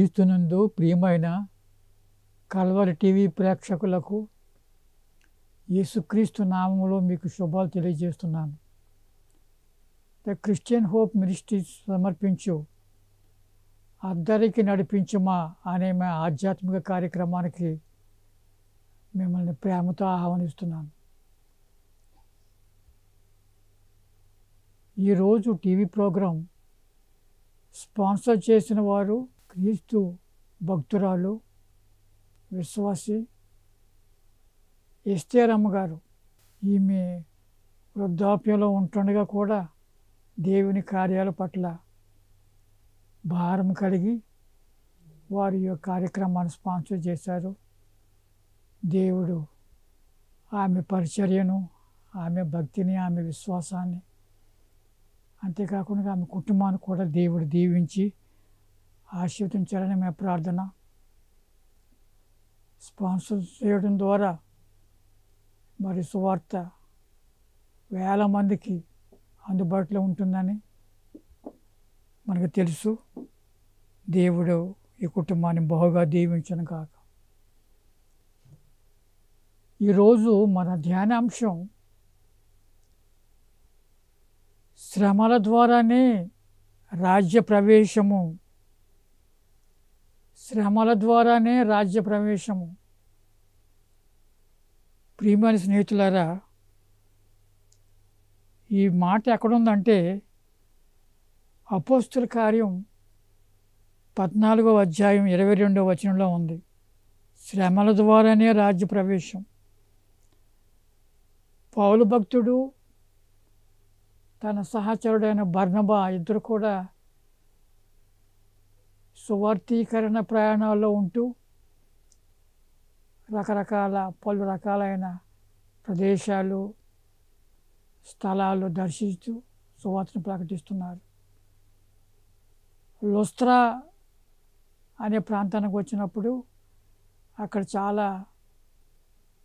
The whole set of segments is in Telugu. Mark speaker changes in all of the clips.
Speaker 1: క్రీస్తునందు ప్రియమైన కల్వరి టీవీ ప్రేక్షకులకు యేసుక్రీస్తు నామములో మీకు శుభాలు తెలియజేస్తున్నాను. ద క్రిస్టియన్ హోప్ మినిస్ట్రీస్ సమర్పించు అద్దరికి నడిపించుమా అనే మా ఆధ్యాత్మిక కార్యక్రమానికి మిమ్మల్ని ప్రేమతో ఆహ్వానిస్తున్నాను. ఈరోజు టీవీ ప్రోగ్రాం స్పాన్సర్ చేసిన వారు క్రీస్తు భక్తురాలు విశ్వాసి ఎస్తేరమ్మ గారు. ఈమె వృద్ధాప్యంలో ఉంటుండగా కూడా దేవుని కార్యాల పట్ల భారం కలిగి వారి యొక్క కార్యక్రమాన్ని స్పాన్సర్ చేశారు. దేవుడు ఆమె పరిచర్యను, ఆమె భక్తిని, ఆమె విశ్వాసాన్ని, అంతేకాకుండా ఆమె కుటుంబాన్ని కూడా దేవుడు దీవించి ఆశీర్వదించాలని మేము ప్రార్థన. స్పాన్సర్ చేయడం ద్వారా మరి సువార్త వేల మందికి అందుబాటులో ఉంటుందని మనకు తెలుసు. దేవుడు ఈ కుటుంబాన్ని బహుగా దీవించను కాక. ఈరోజు మన ధ్యానాంశం శ్రమల ద్వారానే రాజ్య ప్రవేశము. శ్రమల ద్వారానే రాజ్య ప్రవేశము. ప్రియమైన స్నేహితులారా, ఈ మాట ఎక్కడుందంటే అపోస్తుల కార్యం 14వ అధ్యాయం 22వ వచనంలో ఉంది. శ్రమల ద్వారానే రాజ్య ప్రవేశం. పౌలు భక్తుడు తన సహచరుడైన బర్నబా ఇద్దరు కూడా సువార్తీకరణ ప్రయాణాల్లో ఉంటూ పలు రకాలైన ప్రదేశాలు, స్థలాలు దర్శిస్తూ సువార్తను ప్రకటిస్తున్నారు. లుస్త్రా అనే ప్రాంతానికి వచ్చినప్పుడు అక్కడ చాలా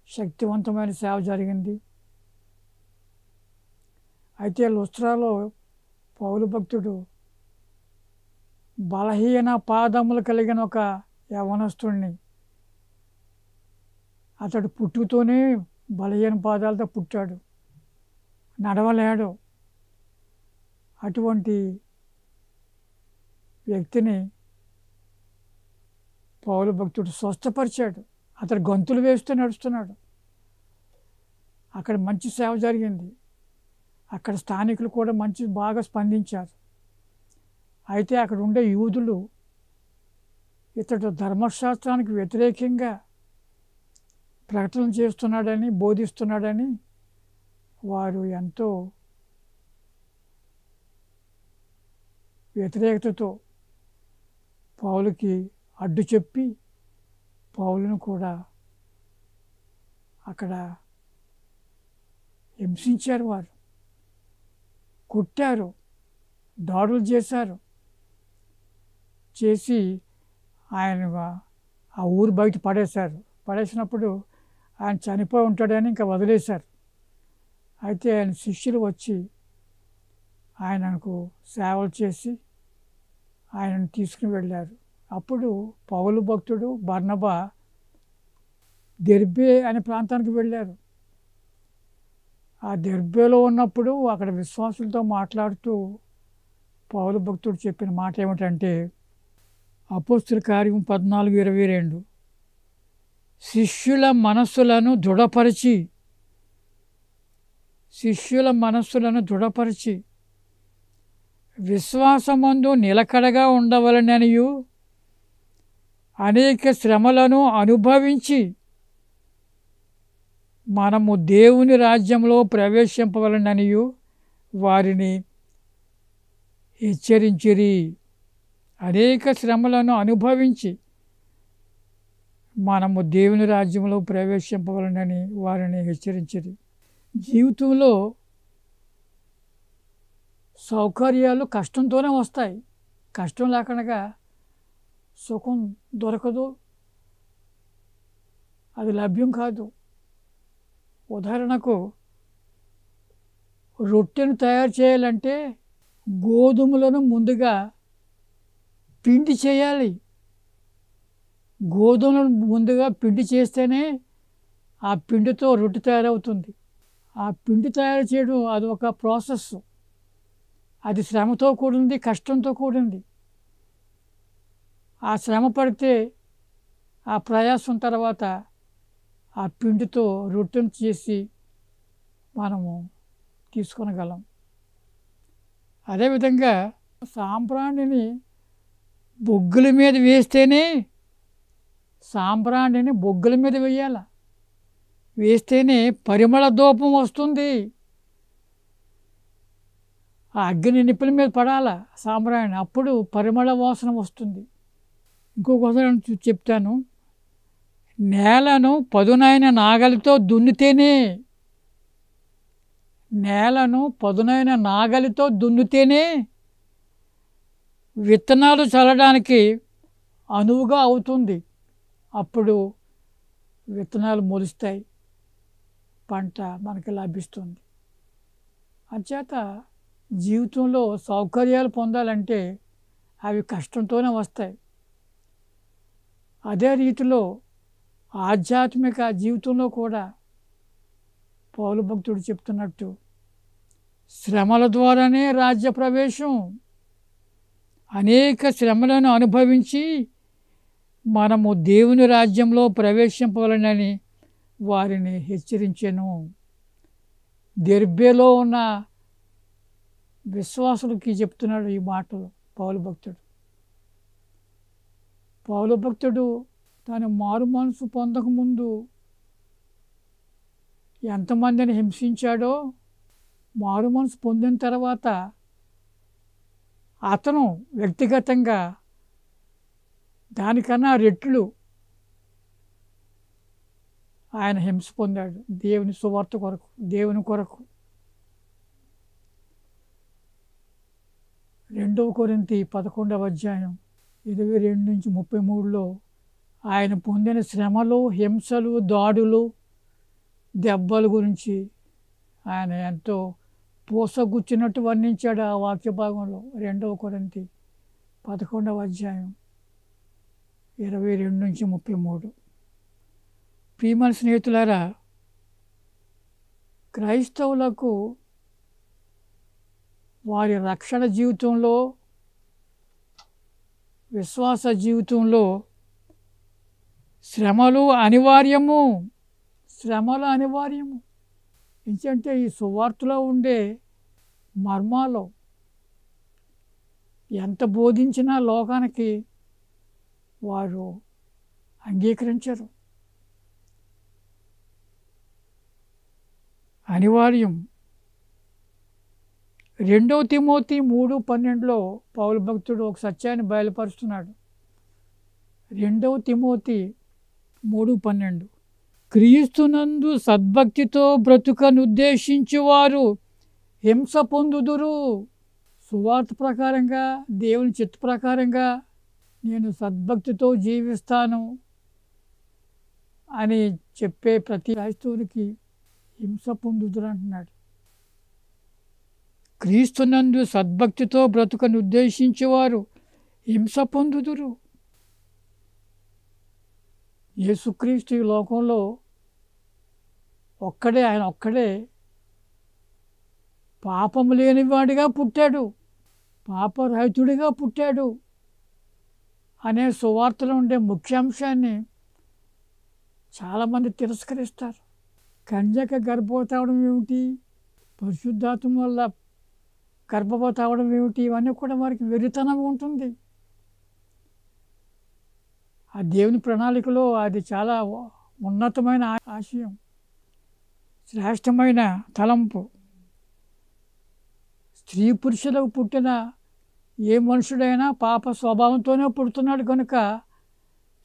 Speaker 1: శక్తివంతమైన సేవ జరిగింది. అయితే లుస్త్రాలో పౌలు భక్తుడు బలహీన పాదములు కలిగిన ఒక యవనస్తుడిని, అతడు పుట్టుతోనే బలహీన పాదాలతో పుట్టాడు, నడవలేడు. అటువంటి వ్యక్తిని పౌలు భక్తుడు స్వస్థపరిచాడు. అతడు గంతులు వేస్తూ నడుస్తున్నాడు. అక్కడ మంచి సేవ జరిగింది. అక్కడ స్థానికులు కూడా బాగా స్పందించారు. అయితే అక్కడ ఉండే యూదులు ఇతడు ధర్మశాస్త్రానికి వ్యతిరేకంగా ప్రకటన చేస్తున్నాడని, బోధిస్తున్నాడని వారు ఎంతో వ్యతిరేకతతో పౌలుకి అడ్డు చెప్పి పౌలును కూడా అక్కడ హింసించారు. వారు కొట్టారు, దాడులు చేశారు. చేసి ఆయన ఆ ఊరు బయట పడేశారు. పడేసినప్పుడు ఆయన చనిపోయి ఉంటాడని ఇంకా వదిలేశారు. అయితే ఆయన శిష్యులు వచ్చి ఆయనకు సేవలు చేసి ఆయనను తీసుకుని వెళ్ళారు. అప్పుడు పౌలు భక్తుడు బర్నబా దెర్బే అనే ప్రాంతానికి వెళ్ళారు. ఆ దెర్బేలో ఉన్నప్పుడు అక్కడ విశ్వాసులతో మాట్లాడుతూ పౌలు భక్తుడు చెప్పిన మాట ఏమిటంటే, అపోస్తుల కార్యం 14:22, శిష్యుల మనస్సులను దృఢపరిచి విశ్వాసమందు నిలకడగా ఉండవలననియు అనేక శ్రమలను అనుభవించి మనము దేవుని రాజ్యంలో ప్రవేశింపవలననియు వారిని హెచ్చరించిరి. అనేక శ్రమలను అనుభవించి మనము దేవుని రాజ్యంలో ప్రవేశింపవలనని వారిని హెచ్చరించిరి. జీవితంలో సౌకర్యాలు కష్టంతోనే వస్తాయి. కష్టం లేకుండా సుఖం దొరకదు, అది లభ్యం కాదు. ఉదాహరణకు రొట్టెను తయారు చేయాలంటే గోధుమలను ముందుగా పిండి చేయాలి. గోధుమలను ముందుగా పిండి చేస్తేనే ఆ పిండితో రొట్టె తయారవుతుంది. ఆ పిండి తయారు చేయడం అది ఒక ప్రాసెస్. అది శ్రమతో కూడింది, కష్టంతో కూడింది. ఆ శ్రమ పడితే ఆ ప్రయాసం తర్వాత ఆ పిండితో రొట్టెను చేసి మనము తీసుకొనగలం. అదేవిధంగా సాంబ్రాణిని బొగ్గుల మీద వేస్తేనే, సాంబ్రాణిని బొగ్గుల మీద వేయాలి, వేస్తేనే పరిమళ ధూపం వస్తుంది. ఆ అగ్ని నిప్పుల మీద పడాల సాంబ్రాణి, అప్పుడు పరిమళ వాసన వస్తుంది. ఇంకొక ఉదాహరణ చెప్తాను. నేలను పదునైన నాగలితో దున్నితేనే, నేలను పదునైన నాగలితో దున్నితేనే విత్తనాలు చల్లడానికి అనువుగా అవుతుంది. అప్పుడు విత్తనాలు మొలుస్తాయి, పంట మనకి లభిస్తుంది. అంచేత జీవితంలో సౌకర్యాలు పొందాలంటే అవి కష్టంతోనే వస్తాయి. అదే రీతిలో ఆధ్యాత్మిక జీవితంలో కూడా పౌలు భక్తుడు చెప్తున్నట్టు శ్రమల ద్వారానే రాజ్య ప్రవేశం. అనేక శ్రమలను అనుభవించి మనము దేవుని రాజ్యంలో ప్రవేశింపవాలని వారిని హెచ్చరించెను. దెర్బేలో ఉన్న విశ్వాసులకి చెప్తున్నాడు ఈ మాటలు పౌలు భక్తుడు. పౌలు భక్తుడు తను మారు మనసు పొందకముందు ఎంతమందిని హింసించాడో, మారు మనసు పొందిన తర్వాత అతను వ్యక్తిగతంగా దానికన్నా రెట్లు ఆయన హింస పొందాడు దేవుని సువార్త కొరకు, దేవుని కొరకు. 2 కొరింథీ 11:22-33లో ఆయన పొందిన శ్రమలు, హింసలు, దాడులు, దెబ్బల గురించి ఆయన ఎంతో పూసగుచ్చినట్టు వర్ణించాడు ఆ వాక్య భాగంలో. 2 కొరింథీ 11:22-33. ప్రియమైన స్నేహితులారా, క్రైస్తవులకు వారి రక్షణ జీవితంలో, విశ్వాస జీవితంలో శ్రమలు అనివార్యము. శ్రమలు అనివార్యము. ఎందుకంటే ఈ సువార్తలో ఉండే మర్మాలు ఎంత బోధించినా లోకానికి వారు అంగీకరించరు. అనివార్యం. 2 తిమోతి 3:12లో పౌలు భక్తుడు ఒక సత్యాన్ని బయలుపరుస్తున్నాడు. 2 తిమోతి 3:12, క్రీస్తునందు సద్భక్తితో బ్రతుకనుద్దేశించువారు హింస పొందుదురు. సువార్త ప్రకారంగా, దేవుని చిత్త ప్రకారంగా నేను సద్భక్తితో జీవిస్తాను అని చెప్పే ప్రతి క్రైస్తవునికి హింస పొందుదురు అంటున్నాడు. క్రీస్తునందు సద్భక్తితో బ్రతుకనుద్దేశించేవారు హింస పొందుదురు. యేసుక్రీస్తు ఈ లోకంలో ఆయన ఒక్కడే పాపము లేనివాడిగా పుట్టాడు, పాపరహితుడిగా పుట్టాడు అనే సువార్తలో ఉండే ముఖ్యాంశాన్ని చాలామంది తిరస్కరిస్తారు. కన్యక గర్భవతి అవడం ఏమిటి, పరిశుద్ధాత్మ వల్ల గర్భవతి అవడం ఏమిటి, ఇవన్నీ కూడా వారికి వెరితనంగా ఉంటుంది. ఆ దేవుని ప్రణాళికలో అది చాలా ఉన్నతమైన ఆశయం, శ్రేష్టమైన తలంపు. స్త్రీ పురుషులకు పుట్టిన ఏ మనుషుడైనా పాప స్వభావంతోనే పుడుతున్నాడు కనుక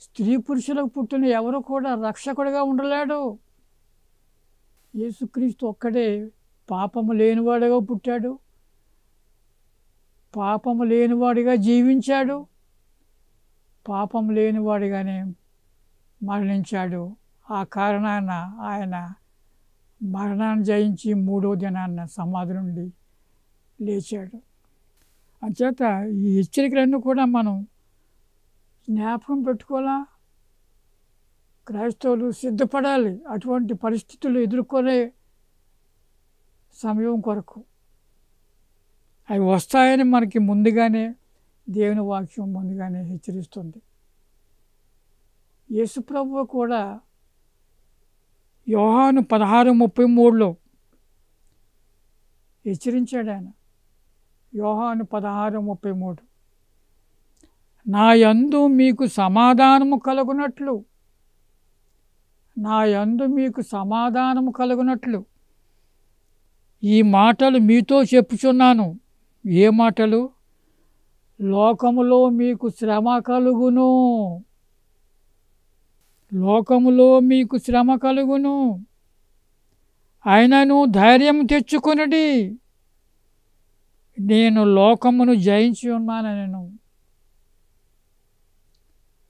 Speaker 1: స్త్రీ పురుషులకు పుట్టిన ఎవరు కూడా రక్షకుడిగా ఉండలేడు. యేసుక్రీస్తు ఒక్కడే పాపము లేనివాడిగా పుట్టాడు, పాపము లేనివాడిగా జీవించాడు, పాపం లేనివాడిగానే మరణించాడు. ఆ కారణాన ఆయన మరణాన్ని జయించి 3వ దినాన్న సమాధి నుండి లేచాడు. అంచేత ఈ హెచ్చరికలన్నీ కూడా మనం జ్ఞాపకం పెట్టుకోవాలా. క్రైస్తవులు సిద్ధపడాలి అటువంటి పరిస్థితులు ఎదుర్కొనే సమయం కొరకు. అవి వస్తాయని మనకి ముందుగానే దేవుని వాక్యం ముందుగానే హెచ్చరిస్తుంది. యేసుప్రభువు కూడా యోహాను 16:33 హెచ్చరించాడు ఆయన. యోహాను 16:33 నా యందు మీకు సమాధానము కలుగునట్లు, నా యందు మీకు సమాధానము కలుగునట్లు ఈ మాటలు మీతో చెప్పుచున్నాను. ఏ మాటలు? లోకములో మీకు శ్రమ కలుగును, లోకములో మీకు శ్రమ కలుగును, అయినను ధైర్యం తెచ్చుకొనుడి, నేను లోకమును జయించి ఉన్నానెను.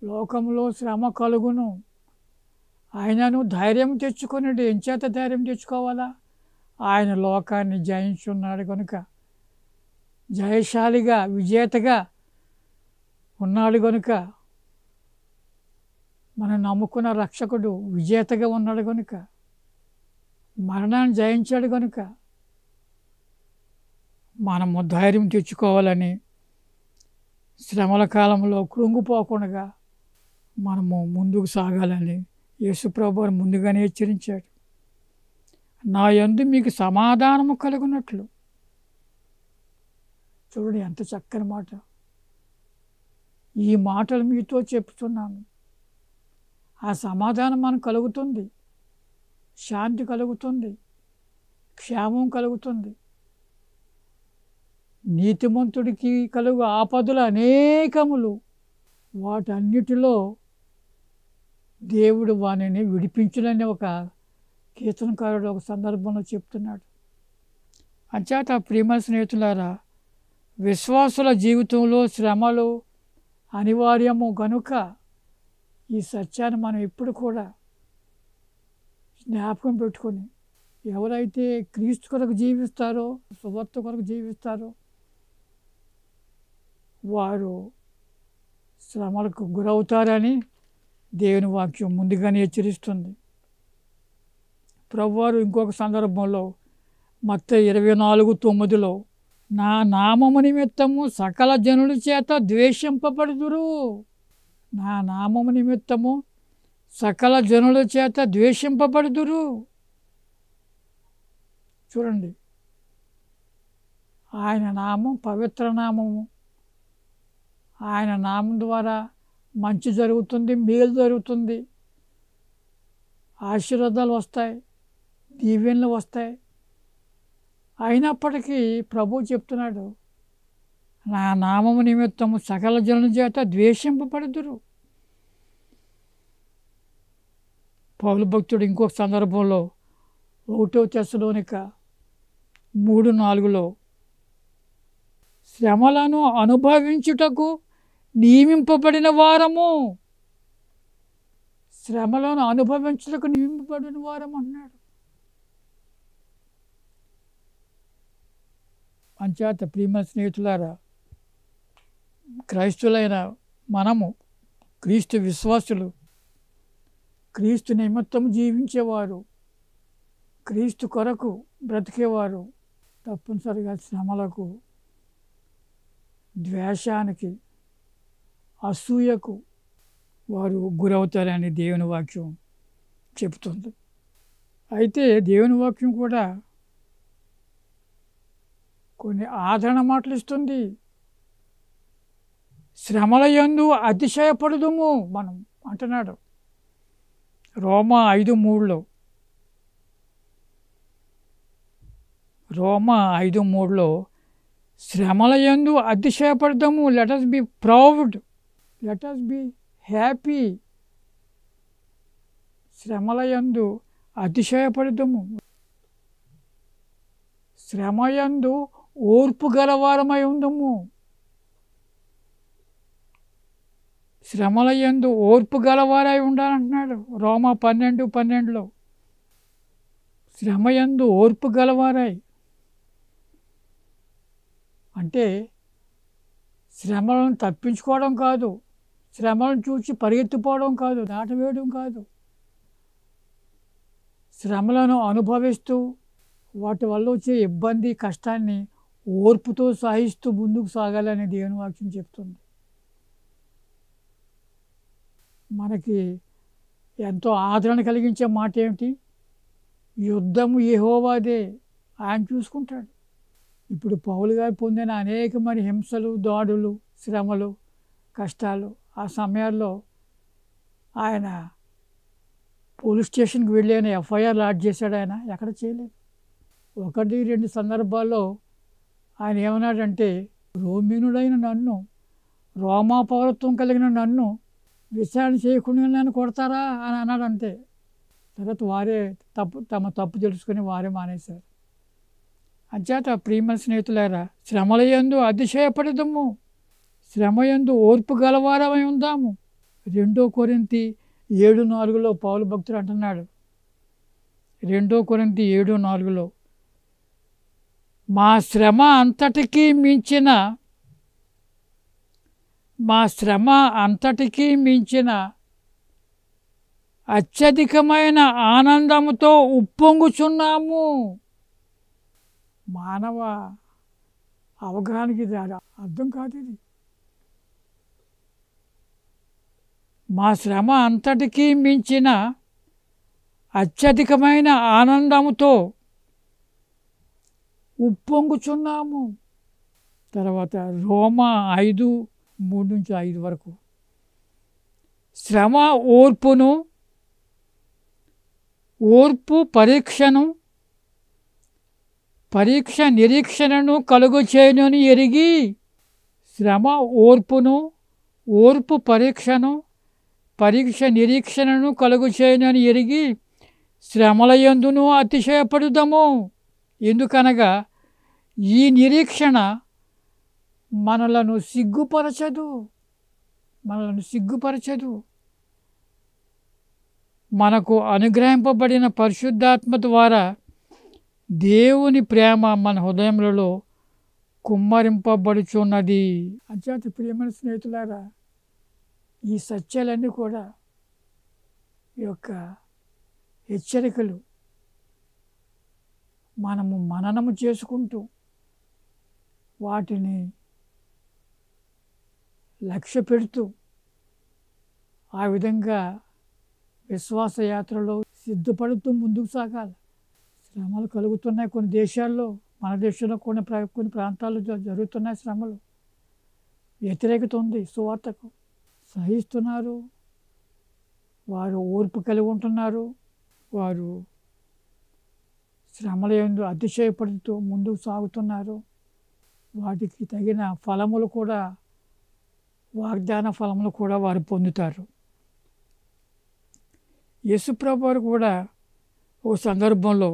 Speaker 1: లోకములో శ్రమ కలుగును, ఆయనను ధైర్యం తెచ్చుకొనుడి. ఎంచేత ధైర్యం తెచ్చుకోవాలా? ఆయన లోకాన్ని జయించి ఉన్నాడు కనుక, జయశాలిగా విజేతగా ఉన్నాడు కనుక, మనం నమ్ముకున్న రక్షకుడు విజేతగా ఉన్నాడు కనుక, మరణాన్ని జయించాడు కనుక మనము ధైర్యం తెచ్చుకోవాలని, శ్రమల కాలంలో కృంగిపోకుండా మనము ముందుకు సాగాలని యేసుప్రభువు ముందుగానే హెచ్చరించాడు. నా యందు మీకు సమాధానము కలుగునట్లు. చూడండి ఎంత చక్కని మాట. ఈ మాటలు మీతో చెప్తున్నాను. ఆ సమాధానం మనకు కలుగుతుంది, శాంతి కలుగుతుంది, క్షేమం కలుగుతుంది. నీతిమంతుడికి కలుగు ఆపదలు అనేకములు, వాటన్నిటిలో దేవుడు వానిని విడిపించునని ఒక కీర్తనకారుడు ఒక సందర్భంలో చెప్తున్నాడు. అంచేత ప్రియమైన స్నేహితులారా, విశ్వాసుల జీవితంలో శ్రమలు అనివార్యము గనుక ఈ సత్యాన్ని మనం ఎప్పుడు కూడా జ్ఞాపకం పెట్టుకొని, ఎవరైతే క్రీస్తు కొరకు జీవిస్తారో, సువార్త కొరకు జీవిస్తారో వారు శ్రమలకు గురవుతారని దేవుని వాక్యం ముందుగానే హెచ్చరిస్తుంది. ప్రభువారు ఇంకొక సందర్భంలో మత్తయి 24:9 నా నామము నిమిత్తము సకల జనుల చేత ద్వేషింపబడుదురు, నా నామము నిమిత్తము సకల జనుల చేత ద్వేషింపబడుదురు. చూడండి, ఆయన నామం పవిత్ర నామము. ఆయన నామం ద్వారా మంచి జరుగుతుంది, మేలు జరుగుతుంది, ఆశీర్వాదాలు వస్తాయి, దీవెనలు వస్తాయి. అయినప్పటికీ ప్రభు చెప్తున్నాడు, నా నామము నిమిత్తము సకల జనుల చేత ద్వేషింపబడుదురు. పౌలు భక్తుడు ఇంకొక సందర్భంలో 1 తెస్సలోనిక 3:4 శ్రమలను అనుభవించుటకు నియమింపబడిన వారము, శ్రమలను అనుభవించుటకు నియమింపబడిన వారము అన్నాడు. అంచేత ప్రియమైన స్నేహితులారా, క్రైస్తులైన మనము, క్రీస్తు విశ్వాసులు, క్రీస్తు నిమిత్తం జీవించేవారు, క్రీస్తు కొరకు బ్రతికేవారు తప్పనిసరిగా శ్రమలకు, ద్వేషానికి, అసూయకు వారు గురవుతారని దేవుని వాక్యం చెబుతుంది. అయితే దేవుని వాక్యం కూడా కొన్ని ఆదరణ మాటలు ఇస్తుంది. శ్రమల యందు అతిశయపడుదుము మనం అంటున్నాడు. రోమా 5:3 రోమా 5:3 శ్రమల యందు అతిశయపడదాము. Let us be proud, let us be happy. శ్రమల యందు అతిశయపడదాము. శ్రమ యందు ఓర్పు గలవారమై ఉందము. శ్రమల యందు ఓర్పు గలవారై ఉండాలంటున్నాడు రోమా 12:12. శ్రమ యందు ఓర్పు గలవారై అంటే శ్రమలను తప్పించుకోవడం కాదు, శ్రమలను చూసి పరిగెత్తిపోవడం కాదు, దాటవేయడం కాదు. శ్రమలను అనుభవిస్తూ వాటి వల్ల వచ్చే ఇబ్బంది కష్టాన్ని ఓర్పుతో సహిస్తూ ముందుకు సాగాలని దేవుని వాక్యం చెప్తుంది. మనకి ఎంతో ఆదరణ కలిగించే మాట ఏమిటి? యుద్ధము యెహోవాదే, ఆయన చూసుకుంటాడు. ఇప్పుడు పౌలు గారు పొందిన అనేకమైన హింసలు, దాడులు, శ్రమలు, కష్టాలు, ఆ సమయాల్లో ఆయన పోలీస్ స్టేషన్కి వెళ్ళి ఆయన ఎఫ్ఐఆర్ లాడ్జ్ చేశాడు. ఆయన ఎక్కడ చేయలేదు. 1-2 సందర్భాల్లో ఆయన ఏమన్నాడంటే, రోమినుడైన నన్ను, రోమా పౌరత్వం కలిగిన నన్ను విచారణ చేయకుండా నన్ను కొడతారా అని అన్నాడు. అంతే. తర్వాత వారే తమ తప్పు తెలుసుకొని వారే మానేశారు. అంచేత ప్రియమైన స్నేహితులారా, శ్రమలయందు అతిశయపడదము, శ్రమయందు ఓర్పు గలవారమై ఉందాము. 2 కొరింథీ 7:4 పౌలు భక్తుడు అంటున్నాడు. 2 కొరింథీ 7:4 మా శ్రమ అంతటికీ మించిన అత్యధికమైన ఆనందముతో ఉప్పొంగుచున్నాము. మానవ అవగాహనకి ఇది అర్థం కాదు. ఇది మా శ్రమ అంతటికీ మించిన అత్యధికమైన ఆనందముతో ఉప్పొంగుచున్నాము. తర్వాత రోమా 5:3-5 వరకు శ్రమ ఓర్పును, ఓర్పు పరీక్ష నిరీక్షణను కలుగు చేయనని ఎరిగి, శ్రమ ఓర్పును, ఓర్పు పరీక్ష నిరీక్షణను కలుగు చేయనని ఎరిగి శ్రమల యందును అతిశయపడుదము. ఎందుకనగా ఈ నిరీక్షణ మనలను సిగ్గుపరచదు. మనకు అనుగ్రహింపబడిన పరిశుద్ధాత్మ ద్వారా దేవుని ప్రేమ మన హృదయములలో కుమ్మరింపబడుచున్నది. అంచేత ప్రియమైన స్నేహితులారా, ఈ సత్యాలన్నీ కూడా, ఈ యొక్క హెచ్చరికలు మనము మననము చేసుకుంటూ వాటిని లక్ష్య పెడుతూ ఆ విధంగా విశ్వాస యాత్రలో సిద్ధపడుతూ ముందుకు సాగాలి. శ్రమలు కలుగుతున్నాయి కొన్ని దేశాల్లో, మన దేశంలో కొన్ని ప్రాంతాల్లో జరుగుతున్నాయి శ్రమలు. వ్యతిరేకత ఉంది సువార్తకు. సహిస్తున్నారు, వారు ఓర్పు కలిగి ఉంటున్నారు, వారు శ్రమల యందు అతిశయపడుతూ ముందుకు సాగుతున్నారు. వాటికి తగిన ఫలములు కూడా, వాగ్దాన ఫలములు కూడా వారు పొందుతారు. యేసుప్రభు వారు కూడా ఓ సందర్భంలో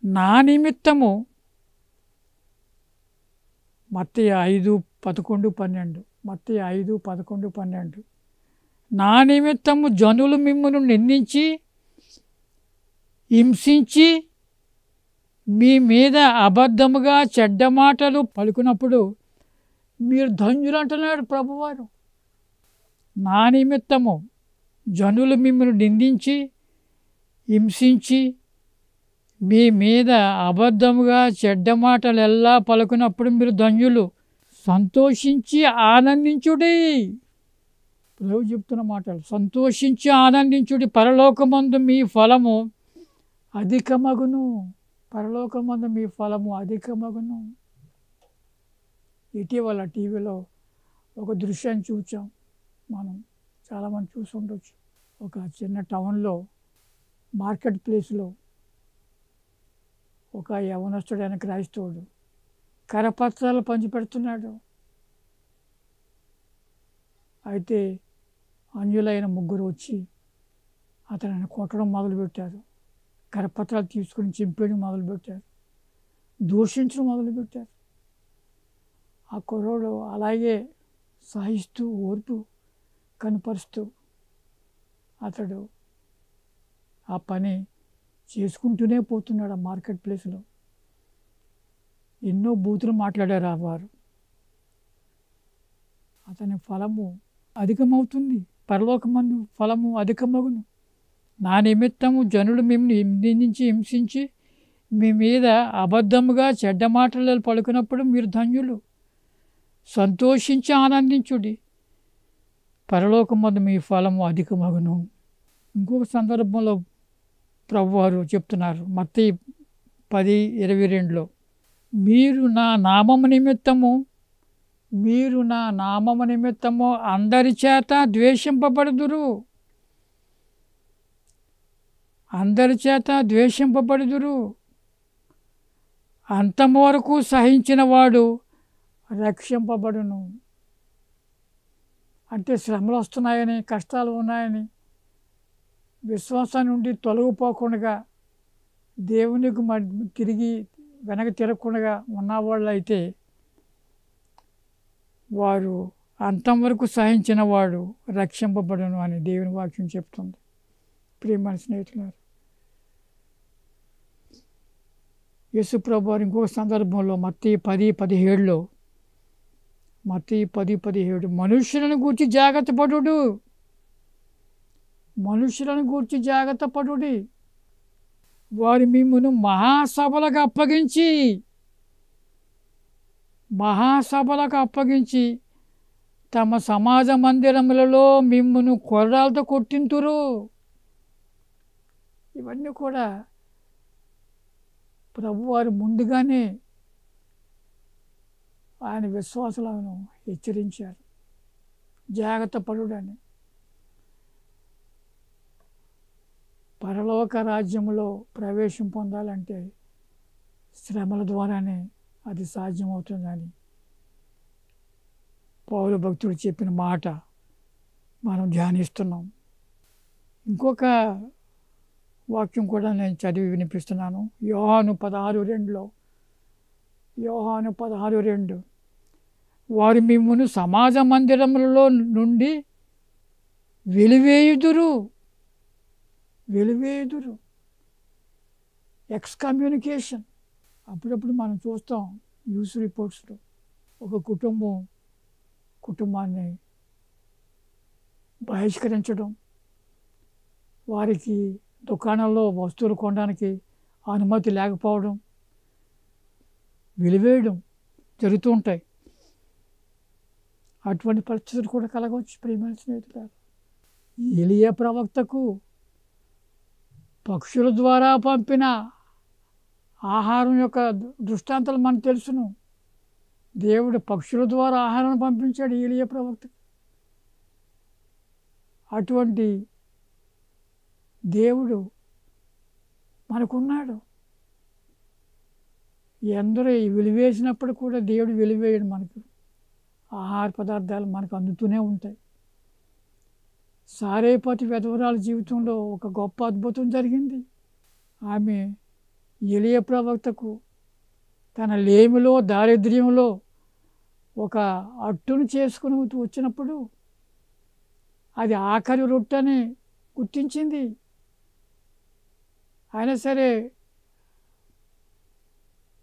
Speaker 1: నా నిమిత్తము, మత్తయి 5:11 నా నిమిత్తము జనులు మిమ్మును నిందించి హింసించి మీ మీద అబద్ధముగా చెడ్డ మాటలు పలుకున్నప్పుడు మీరు ధన్యులు అంటున్నాడు ప్రభువారు. నా నిమిత్తము జనులు మిమ్మల్ని నిందించి హింసించి మీ మీద అబద్ధముగా చెడ్డ మాటలు ఎలా పలుకున్నప్పుడు మీరు ధన్యులు, సంతోషించి ఆనందించుడి. ప్రభు చెప్తున్న మాటలు, సంతోషించి ఆనందించుడి, పరలోకమందు మీ ఫలము అధికమగును. పరలోకమందు మీ ఫలము అధికమగును. ఇటీవల టీవీలో ఒక దృశ్యాన్ని చూసాం. మనం చాలామంది చూసి ఉండొచ్చు. ఒక చిన్న టౌన్లో మార్కెట్ ప్లేస్లో ఒక యవనస్తుడైన క్రైస్తవుడు కరపత్రాలు పంచిపెడుతున్నాడు. అయితే అన్యులైన 3 వచ్చి అతనిని కొట్టడం మొదలుపెట్టారు. కరపత్రాలు తీసుకుని చింపేయడం మొదలుపెట్టారు, దూషించడం మొదలుపెట్టారు. ఆ కుర్రోడు అలాగే సహిస్తూ ఓర్పు కనపరుస్తూ అతడు ఆ పని చేసుకుంటూనే పోతున్నాడు. ఆ మార్కెట్ ప్లేస్లో ఎన్నో బూతులు మాట్లాడారు ఆ వారు. అతని ఫలము అధికమవుతుంది, పరలోకమందు ఫలము అధికమగును. నా నిమిత్తము జనులు మిమ్మల్ని నిందించి హింసించి మీ మీద అబద్ధముగా చెడ్డ మాటలు పలుకున్నప్పుడు మీరు ధన్యులు. సంతోషించి ఆనందించుడి, పరలోకమందు మీ ఫలము అధికమగును. ఇంకొక సందర్భంలో ప్రభువారు చెప్తున్నారు మత్తయి 10:22లో, మీరు నా నామము నిమిత్తము అందరి చేత ద్వేషింపబడుదురు. అంతము వరకు సహించిన వాడు రక్షింపబడును. అంటే శ్రమలు వస్తున్నాయని, కష్టాలు ఉన్నాయని విశ్వాసం నుండి తొలగిపోకుండా, దేవునికి తిరిగి వెనక తిరగకుండా ఉన్నవాళ్ళు అయితే వారు అంతం వరకు సహించిన వాడు రక్షింపబడును అని దేవుని వాక్యం చెప్తుంది. ప్రియమైన స్నేహితులారు, యేసు ప్రభువారు ఇంకొక సందర్భంలో మత్తయి 10:17లో, మత్తయి 10:17 మనుషులను గూర్చి జాగ్రత్త పడుడి, వారు మిమ్మును మహాసభలకు అప్పగించి తమ సమాజ మందిరములలో మిమ్మును కొర్రాలతో కొట్టింతురు. ఇవన్నీ కూడా ప్రభువారు ముందుగానే ఆయన విశ్వాసులను హెచ్చరించారు, జాగ్రత్త పడుడని. పరలోక రాజ్యంలో ప్రవేశం పొందాలంటే శ్రమల ద్వారానే అది సాధ్యమవుతుందని పౌలు భక్తుడు చెప్పిన మాట మనం ధ్యానిస్తున్నాం. ఇంకొక వాక్యం కూడా నేను చదివి వినిపిస్తున్నాను. యోహాను 16:2 వారు మిమ్మును సమాజ మందిరములలో నుండి వెలివేయుదురు. ఎక్స్కమ్యూనికేషన్. అప్పుడప్పుడు మనం చూస్తాం న్యూస్ రిపోర్ట్స్లో, ఒక కుటుంబాన్ని బహిష్కరించడం, వారికి దుకాణంలో వస్తువులు కొనడానికి అనుమతి లేకపోవడం, వెలివేయడం జరుగుతూ ఉంటాయి. అటువంటి పరిస్థితులు కూడా కలగవచ్చు. ప్రియమైన స్నేహితులారా, ఏలియా ప్రవక్తకు పక్షుల ద్వారా పంపిన ఆహారం యొక్క దృష్టాంతాలు మనకు తెలుసును. దేవుడు పక్షుల ద్వారా ఆహారం పంపించాడు ఏలియా ప్రవక్తకు. అటువంటి దేవుడు మనకున్నాడు. ఎందరో వెలివేసినప్పుడు కూడా దేవుడు వెలివేయడు. మనకు ఆహార పదార్థాలు మనకు అందుతూనే ఉంటాయి. సారేపతి విధవరాల జీవితంలో ఒక గొప్ప అద్భుతం జరిగింది. ఆమె ఏలియా ప్రవక్తకు తన లేమిలో, దారిద్ర్యంలో ఒక అట్టును చేసుకుని వచ్చినప్పుడు అది ఆఖరి రొట్టెని గుర్తించింది. అయినా సరే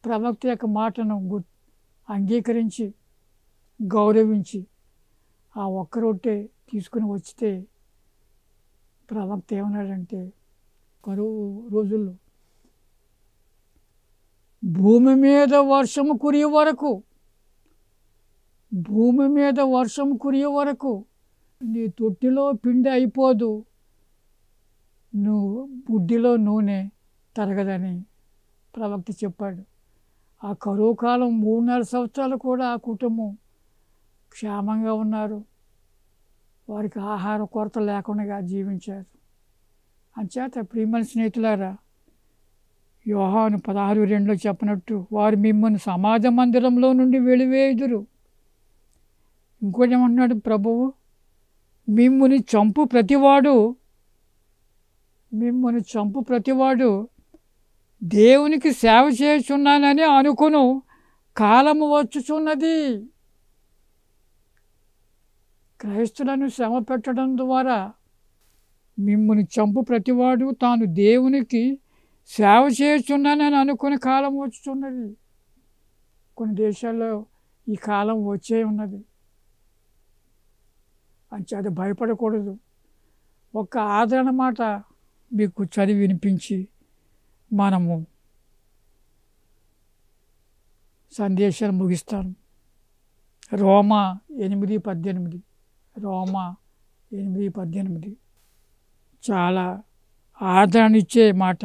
Speaker 1: ప్రవక్త యొక్క మాటను అంగీకరించి గౌరవించి ఆ ఒక్క రొట్టె తీసుకుని వచ్చితే ప్రవక్త ఏమన్నాడంటే, కరువు రోజుల్లో భూమి మీద వర్షము కురియ వరకు నీ తొట్టిలో పిండి అయిపోదు, నువ్వు బుడ్డిలో నూనె తరగదని ప్రవక్త చెప్పాడు. ఆ కరువు కాలం 3.5 సంవత్సరాలు కూడా ఆ కుటుంబం క్షేమంగా ఉన్నారు. వారికి ఆహార కొరత లేకుండా జీవించారు. అంచేత ప్రియమైన స్నేహితులారా, యోహాను 16:2 చెప్పినట్టు వారు మిమ్మల్ని సమాజ మందిరంలో నుండి వెలివేయుదురు. ఇంకోటి ఏమంటున్నాడు ప్రభువు, మిమ్ముని చంపు ప్రతివాడు దేవునికి సేవ చేయుచున్నానని అనుకును కాలము వచ్చుచున్నది. క్రైస్తులను శ్రమ పెట్టడం ద్వారా మిమ్ముని చంపు ప్రతివాడు తాను దేవునికి సేవ చేయుచున్నానని అనుకునే కాలం వచ్చుచున్నది. కొన్ని దేశాల్లో ఈ కాలం వచ్చే ఉన్నది. అంచేత భయపడకూడదు. ఒక్క ఆదరణ మాట మీకు చదివి వినిపించి మనము సందేశాలు ముగిస్తాను. రోమా 8:18. రోమా 8:18 చాలా ఆదరణ ఇచ్చే మాట.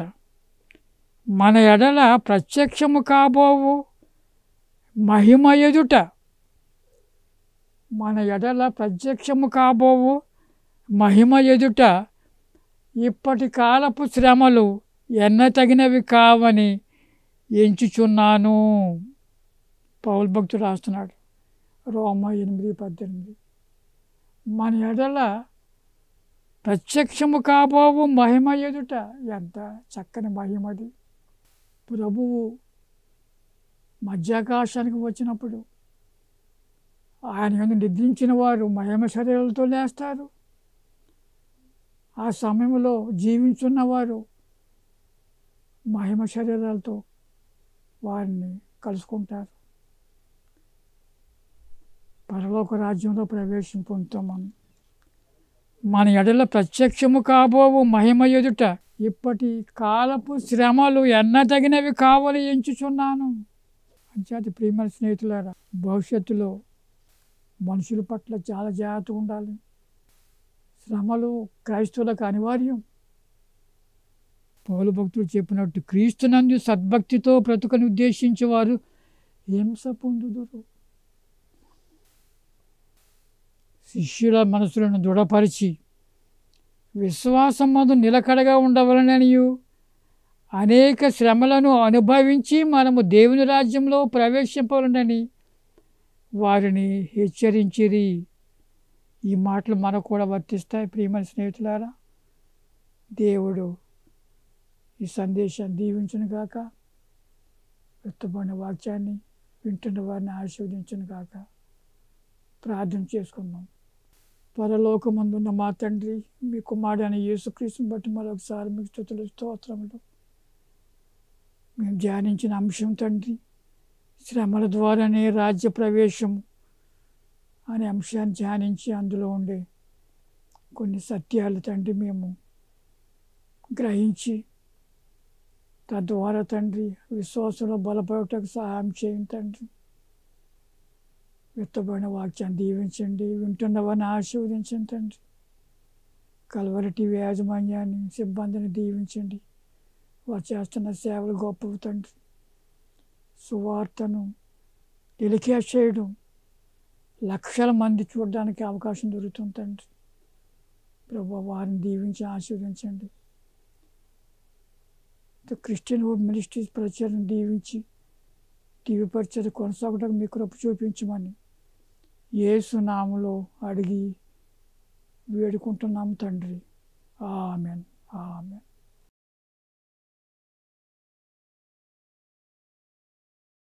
Speaker 1: మన ఎడల ప్రత్యక్షము కాబోవు మహిమ ఎదుట, మన ఎడల ప్రత్యక్షము కాబోవు మహిమ ఎదుట ఇప్పటి కాలపు శ్రమలు ఎన్నతగినవి కావని ఎంచుచున్నాను. పౌలు భక్తుడు రాస్తున్నాడు రోమా 8:18. మన ఎడల ప్రత్యక్షము కాబోవు మహిమ ఎదుట, ఎంత చక్కని మహిమది. ప్రభువు మధ్యాకాశానికి వచ్చినప్పుడు ఆయన యందు నిద్రించిన వారు మహిమ శరీరాలతో లేస్తారు. ఆ సమయంలో జీవించున్నవారు మహిమ శరీరాలతో వారిని కలుసుకుంటారు. పరలోక రాజ్యంలో ప్రవేశం పొందుతామని. మన ఎడల ప్రత్యక్షము కాబోవు మహిమ ఎదుట ఇప్పటి కాలపు శ్రమలు ఎన్నతగినవి కావాలి ఎంచుచున్నాను. అంచేత ప్రియమైన స్నేహితులారా, భవిష్యత్తులో మనుషుల పట్ల చాలా జాగ్రత్తగా ఉండాలి. శ్రమలు క్రైస్తవులకు అనివార్యం. పౌలు భక్తులు చెప్పినట్టు క్రీస్తునందు సద్భక్తితో బ్రతుకని ఉద్దేశించేవారు హింస పొందుదురు. శిష్యుల మనసులను దృఢపరిచి విశ్వాసం మందు నిలకడగా ఉండవలననియు అనేక శ్రమలను అనుభవించి మనము దేవుని రాజ్యంలో ప్రవేశింపవలనని వారిని హెచ్చరించిరి. ఈ మాటలు మనకు కూడా వర్తిస్తాయి. ప్రియమైన స్నేహితులారా, దేవుడు ఈ సందేశాన్ని దీవించును గాక. వ్యక్తపడిన వాక్యాన్ని వింటున్న వారిని ఆశీర్వదించును గాక. ప్రార్థన చేసుకుందాం. పరలోకమందున్న మా తండ్రి, మీ కుమారుడైన యేసుక్రీస్తుని బట్టి మరొకసారి మీకు స్తుతులు స్తోత్రములు. మేము ధ్యానించిన అంశం తండ్రి, శ్రమల ద్వారానే రాజ్య ప్రవేశము అనే అంశాన్ని ధ్యానించి అందులో ఉండే కొన్ని సత్యాలు తండ్రి మేము గ్రహించి తద్వారా తండ్రి విశ్వాసంలో బలపడటకు సహాయం చేయండి తండ్రి. వ్యక్తపడిన వాక్యాన్ని దీవించండి, వింటున్న వారిని ఆశీర్వదించండి తండ్రి. కల్వరి టీవీ యాజమాన్యాన్ని సిబ్బందిని దీవించండి. వారు చేస్తున్న సేవలు గొప్పవి తండ్రి. సువార్తను టెలికాస్ట్ చేయడం లక్షల మంది చూడడానికి అవకాశం దొరుకుతుంది తండ్రి. ప్రభు వారిని దీవించి ఆశీర్వదించండి. క్రిస్టియన్ వుడ్ మినిస్ట్రీస్ ప్రచారం దీవించి టీవీ పరిచయం కొనసాగడానికి మీ కృప చూపించమని యేసు నామములో అడిగి వేడుకుంటున్నాము తండ్రి. Amen, amen.